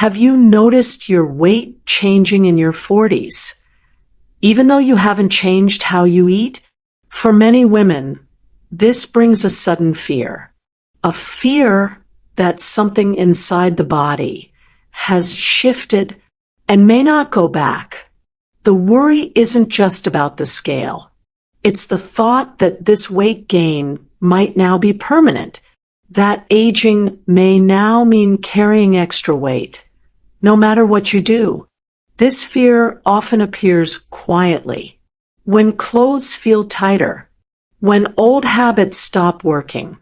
Have you noticed your weight changing in your 40s, even though you haven't changed how you eat? For many women, this brings a sudden fear. A fear that something inside the body has shifted and may not go back. The worry isn't just about the scale. It's the thought that this weight gain might now be permanent, that aging may now mean carrying extra weight, no matter what you do. This fear often appears quietly, when clothes feel tighter, when old habits stop working,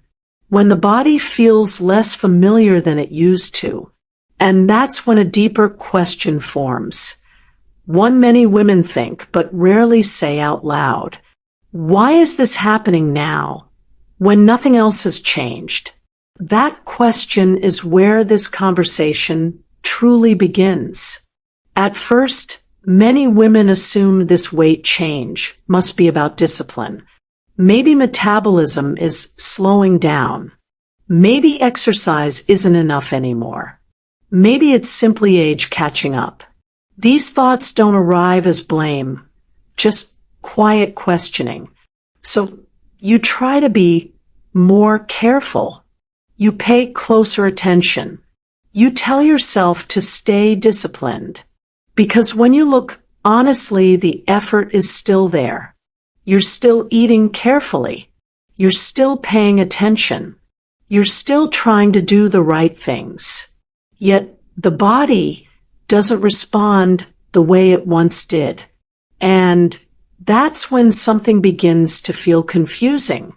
when the body feels less familiar than it used to. And that's when a deeper question forms, one many women think but rarely say out loud. Why is this happening now, when nothing else has changed? That question is where this conversation truly begins. At first, many women assume this weight change must be about discipline. Maybe metabolism is slowing down. Maybe exercise isn't enough anymore. Maybe it's simply age catching up. These thoughts don't arrive as blame, just quiet questioning. So you try to be more careful. You pay closer attention. You tell yourself to stay disciplined. Because when you look honestly, the effort is still there. You're still eating carefully. You're still paying attention. You're still trying to do the right things. Yet the body doesn't respond the way it once did. And that's when something begins to feel confusing.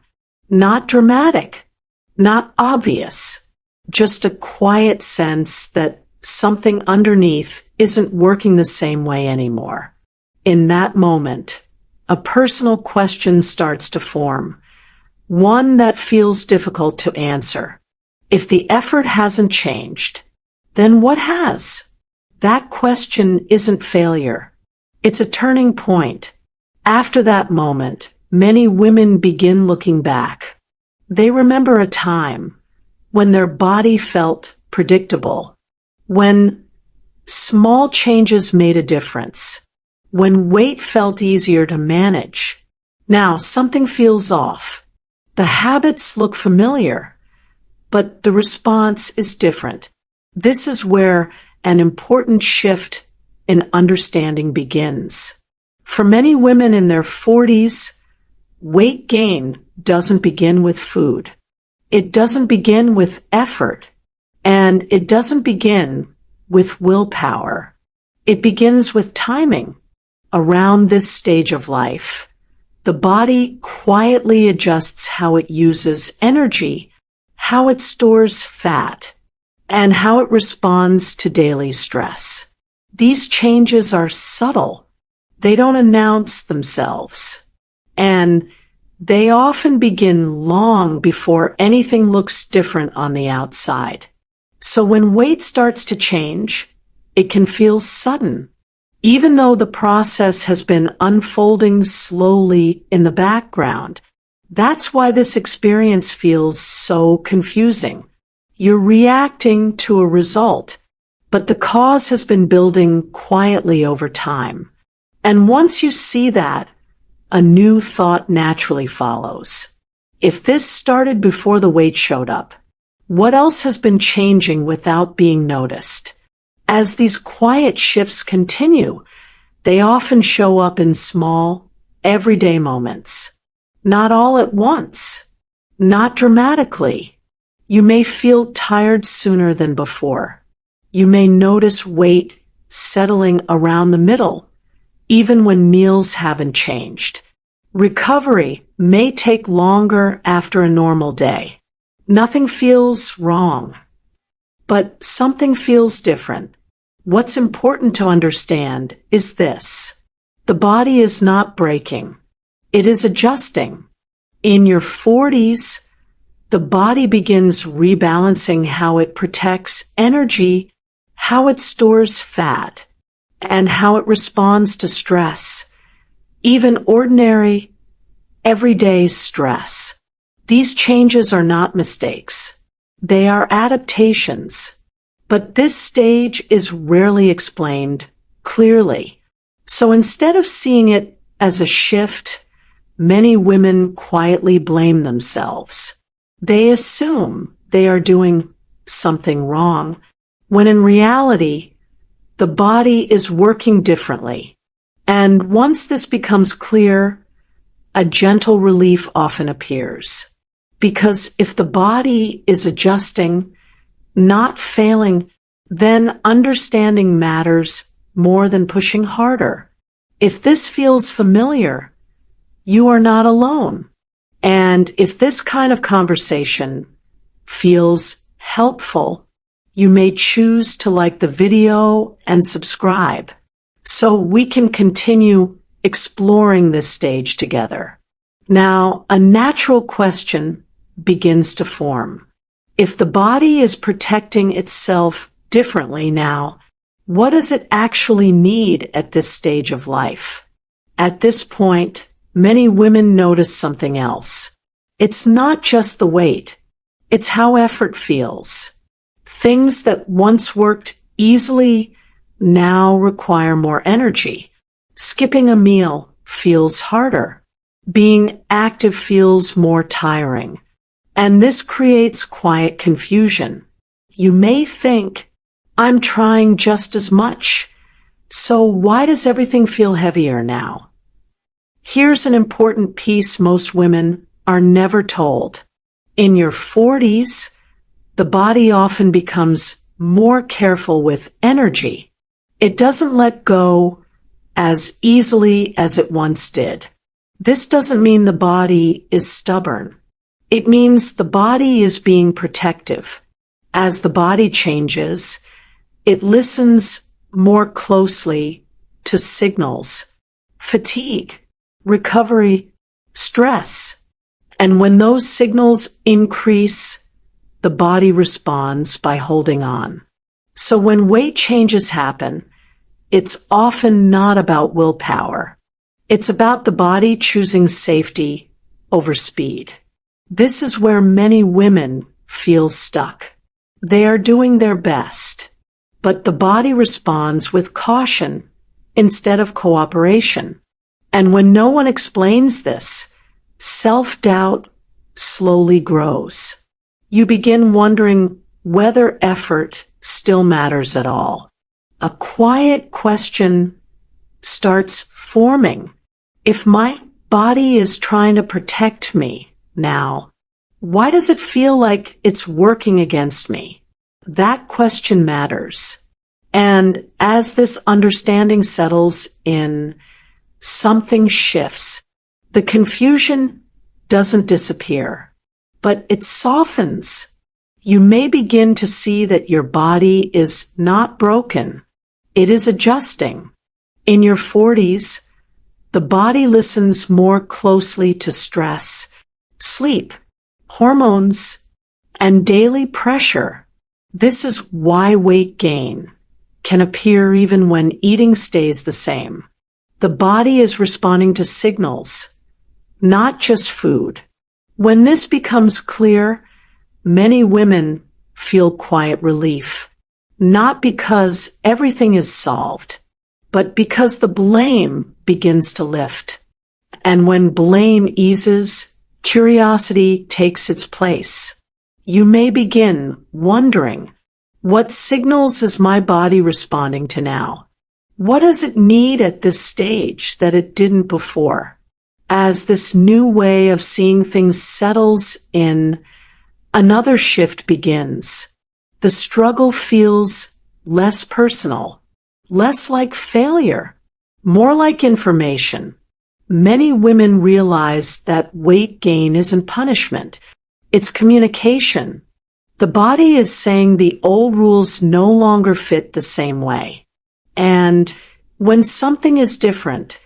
Not dramatic, not obvious, just a quiet sense that something underneath isn't working the same way anymore. In that moment, a personal question starts to form, one that feels difficult to answer. If the effort hasn't changed, then what has? That question isn't failure. It's a turning point. After that moment, many women begin looking back. They remember a time when their body felt predictable, when small changes made a difference, when weight felt easier to manage. Now something feels off. The habits look familiar, but the response is different. This is where an important shift in understanding begins. For many women in their 40s, weight gain doesn't begin with food. It doesn't begin with effort, and it doesn't begin with willpower. It begins with timing. Around this stage of life, the body quietly adjusts how it uses energy, how it stores fat, and how it responds to daily stress. These changes are subtle. They don't announce themselves, and they often begin long before anything looks different on the outside. So when weight starts to change, it can feel sudden, even though the process has been unfolding slowly in the background. That's why this experience feels so confusing. You're reacting to a result, but the cause has been building quietly over time. And once you see that, a new thought naturally follows. If this started before the weight showed up, what else has been changing without being noticed? As these quiet shifts continue, they often show up in small, everyday moments. Not all at once, not dramatically. You may feel tired sooner than before. You may notice weight settling around the middle, even when meals haven't changed. Recovery may take longer after a normal day. Nothing feels wrong, but something feels different. What's important to understand is this. The body is not breaking. It is adjusting. In your 40s, the body begins rebalancing how it protects energy, how it stores fat, and how it responds to stress, even ordinary, everyday stress. These changes are not mistakes. They are adaptations. But this stage is rarely explained clearly. So instead of seeing it as a shift, many women quietly blame themselves. They assume they are doing something wrong, when in reality, the body is working differently. And once this becomes clear, a gentle relief often appears. Because if the body is adjusting, not failing, then understanding matters more than pushing harder. If this feels familiar, you are not alone. And if this kind of conversation feels helpful, you may choose to like the video and subscribe so we can continue exploring this stage together. Now, a natural question begins to form. If the body is protecting itself differently now, what does it actually need at this stage of life? At this point, many women notice something else. It's not just the weight. It's how effort feels. Things that once worked easily now require more energy. Skipping a meal feels harder. Being active feels more tiring. And this creates quiet confusion. You may think, I'm trying just as much. So why does everything feel heavier now? Here's an important piece most women are never told. In your 40s, the body often becomes more careful with energy. It doesn't let go as easily as it once did. This doesn't mean the body is stubborn. It means the body is being protective. As the body changes, it listens more closely to signals, fatigue, recovery, stress. And when those signals increase, the body responds by holding on. So when weight changes happen, it's often not about willpower. It's about the body choosing safety over speed. This is where many women feel stuck. They are doing their best, but the body responds with caution instead of cooperation. And when no one explains this, self-doubt slowly grows. You begin wondering whether effort still matters at all. A quiet question starts forming. If my body is trying to protect me now, why does it feel like it's working against me? That question matters. And as this understanding settles in, something shifts. The confusion doesn't disappear, but it softens. You may begin to see that your body is not broken. It is adjusting. In your 40s, the body listens more closely to stress, sleep, hormones, and daily pressure. This is why weight gain can appear even when eating stays the same. The body is responding to signals, not just food. When this becomes clear, many women feel quiet relief, not because everything is solved, but because the blame begins to lift. And when blame eases, curiosity takes its place. You may begin wondering, what signals is my body responding to now? What does it need at this stage that it didn't before? As this new way of seeing things settles in, another shift begins. The struggle feels less personal, less like failure, more like information. Many women realize that weight gain isn't punishment. It's communication. The body is saying the old rules no longer fit the same way. And when something is different,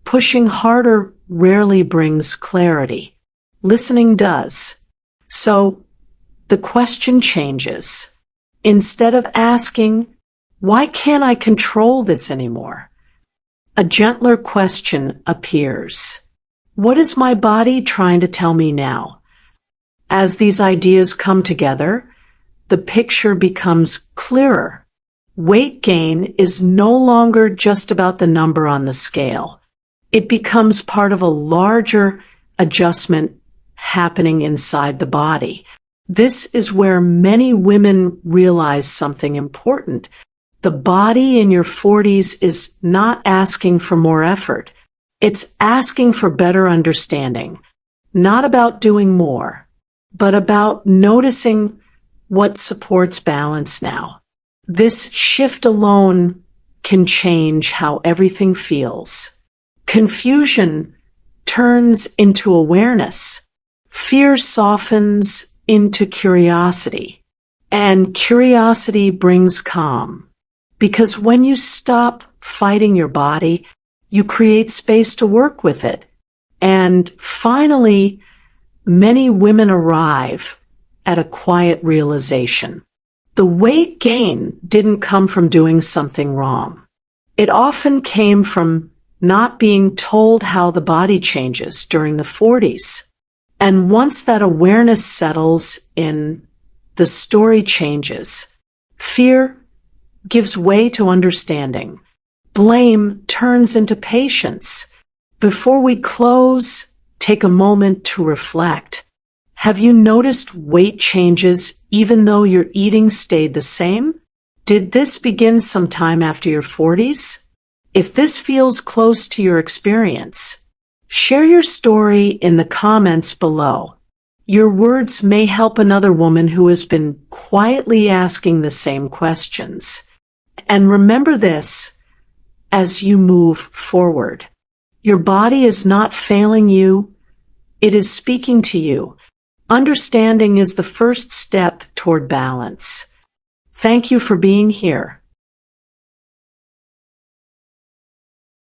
pushing harder rarely brings clarity. Listening does. So the question changes. Instead of asking, why can't I control this anymore? A gentler question appears. What is my body trying to tell me now? As these ideas come together, the picture becomes clearer. Weight gain is no longer just about the number on the scale. It becomes part of a larger adjustment happening inside the body. This is where many women realize something important. The body in your 40s is not asking for more effort. It's asking for better understanding. Not about doing more, but about noticing what supports balance now. This shift alone can change how everything feels. Confusion turns into awareness. Fear softens into curiosity. And curiosity brings calm. Because when you stop fighting your body, you create space to work with it. And finally, many women arrive at a quiet realization. The weight gain didn't come from doing something wrong. It often came from not being told how the body changes during the 40s. And once that awareness settles in, the story changes. Fear gives way to understanding. Blame turns into patience. Before we close, take a moment to reflect. Have you noticed weight changes even though your eating stayed the same? Did this begin sometime after your 40s? If this feels close to your experience, share your story in the comments below. Your words may help another woman who has been quietly asking the same questions. And remember this as you move forward. Your body is not failing you. It is speaking to you. Understanding is the first step toward balance. Thank you for being here.